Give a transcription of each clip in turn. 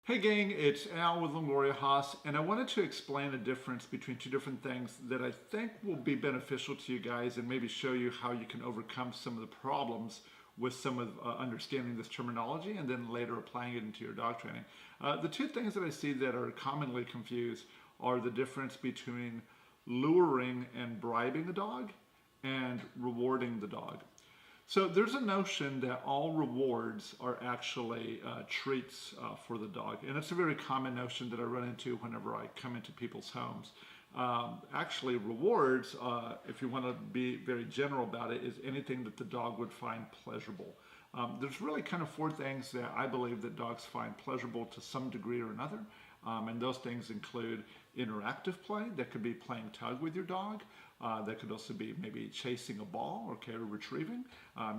Hey gang, it's Al with Longoria Haas, and I wanted to explain the difference between two different things that I think will be beneficial to you guys and maybe show you how you can overcome some of the problems with some of understanding this terminology and then later applying it into your dog training. The two things that I see that are commonly confused are the difference between luring and bribing a dog and rewarding the dog. So there's a notion that all rewards are actually treats for the dog, and it's a very common notion that I run into whenever I come into people's homes. Actually, rewards, if you want to be very general about it, is anything that the dog would find pleasurable. There's really kind of four things that I believe that dogs find pleasurable to some degree or another. And those things include interactive play. That could be playing tug with your dog. That could also be maybe chasing a ball or retrieving.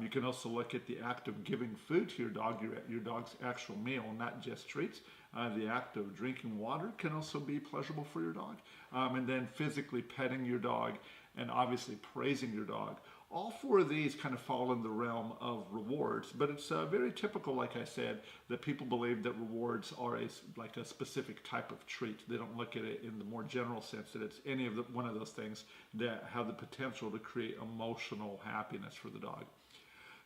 You can also look at the act of giving food to your dog's actual meal, not just treats. The act of drinking water can also be pleasurable for your dog. And then physically petting your dog and obviously praising your dog. All four of these kind of fall in the realm of rewards, but it's very typical, like I said, that people believe that rewards are like a specific type of treat. They don't look at it in the more general sense that it's any of one of those things that have the potential to create emotional happiness for the dog.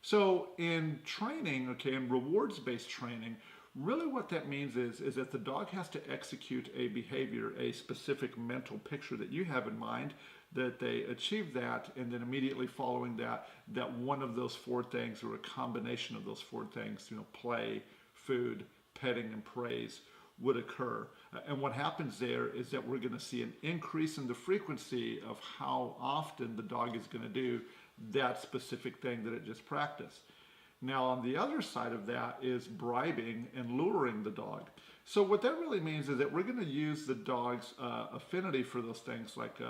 So in training, in rewards-based training, really what that means is that the dog has to execute a behavior, a specific mental picture that you have in mind, that they achieve that, and then immediately following that, that one of those four things or a combination of those four things, play, food, petting, and praise would occur. And what happens there is that we're going to see an increase in the frequency of how often the dog is going to do that specific thing that it just practiced. Now, on the other side of that is bribing and luring the dog. So what that really means is that we're going to use the dog's affinity for those things, like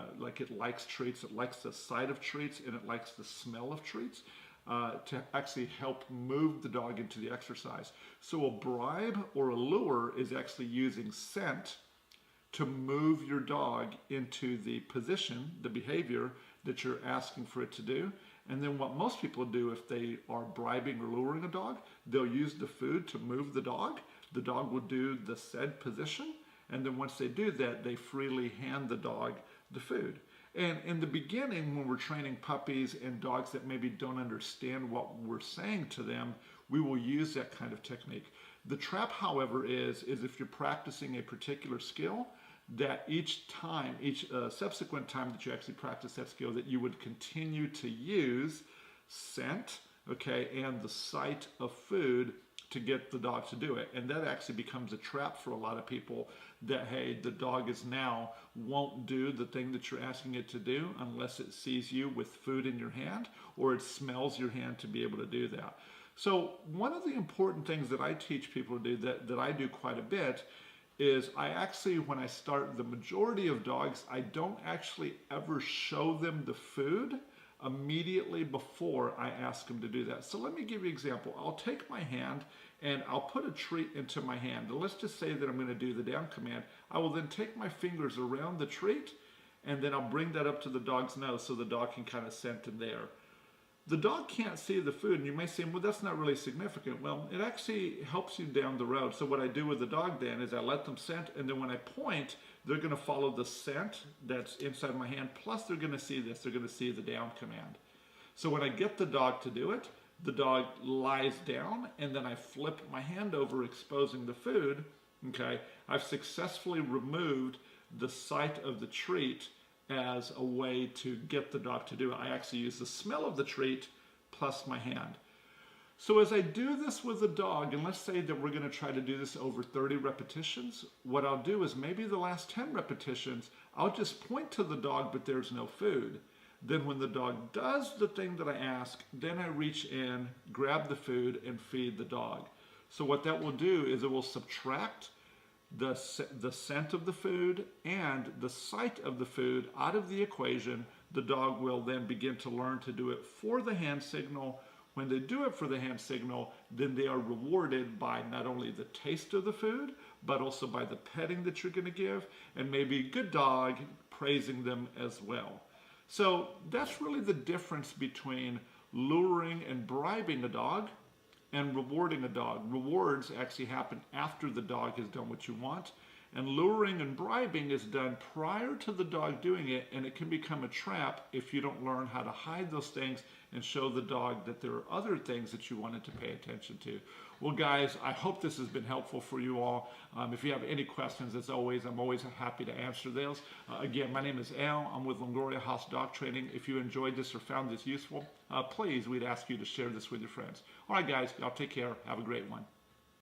it likes treats, it likes the sight of treats, and it likes the smell of treats, to actually help move the dog into the exercise. So a bribe or a lure is actually using scent to move your dog into the position, the behavior that you're asking for it to do. And then what most people do if they are bribing or luring a dog, they'll use the food to move the dog. The dog will do the said position. And then once they do that, they freely hand the dog the food. And in the beginning, when we're training puppies and dogs that maybe don't understand what we're saying to them, we will use that kind of technique. The trap, however, is if you're practicing a particular skill, that each subsequent time that you actually practice that skill, that you would continue to use scent, and the sight of food to get the dog to do it. And that actually becomes a trap for a lot of people that, hey, the dog is now won't do the thing that you're asking it to do unless it sees you with food in your hand or it smells your hand to be able to do that. So one of the important things that I teach people to do, that I do quite a bit, is I actually, when I start the majority of dogs, I don't actually ever show them the food immediately before I ask them to do that. So let me give you an example. I'll take my hand and I'll put a treat into my hand. And let's just say that I'm going to do the down command. I will then take my fingers around the treat and then I'll bring that up to the dog's nose so the dog can kind of scent in there. The dog can't see the food, and you may say, well, that's not really significant. Well, it actually helps you down the road. So what I do with the dog then is I let them scent, and then when I point, they're going to follow the scent that's inside my hand, plus they're going to see this. They're going to see the down command. So when I get the dog to do it, the dog lies down, and then I flip my hand over, exposing the food. I've successfully removed the sight of the treat as a way to get the dog to do it. I actually use the smell of the treat plus my hand. So as I do this with the dog, and let's say that we're going to try to do this over 30 repetitions, what I'll do is maybe the last 10 repetitions, I'll just point to the dog, but there's no food. Then when the dog does the thing that I ask, then I reach in, grab the food, and feed the dog. So what that will do is it will subtract the scent of the food and the sight of the food out of the equation. The dog will then begin to learn to do it for the hand signal. When they do it for the hand signal, then they are rewarded by not only the taste of the food, but also by the petting that you're going to give, and maybe a good dog praising them as well. So that's really the difference between luring and bribing a dog and rewarding a dog. Rewards actually happen after the dog has done what you want. And luring and bribing is done prior to the dog doing it, and it can become a trap if you don't learn how to hide those things and show the dog that there are other things that you wanted to pay attention to. Well, guys, I hope this has been helpful for you all. If you have any questions, as always, I'm always happy to answer those. Again, my name is Al. I'm with Longoria House Dog Training. If you enjoyed this or found this useful, please, we'd ask you to share this with your friends. All right, guys, y'all take care. Have a great one.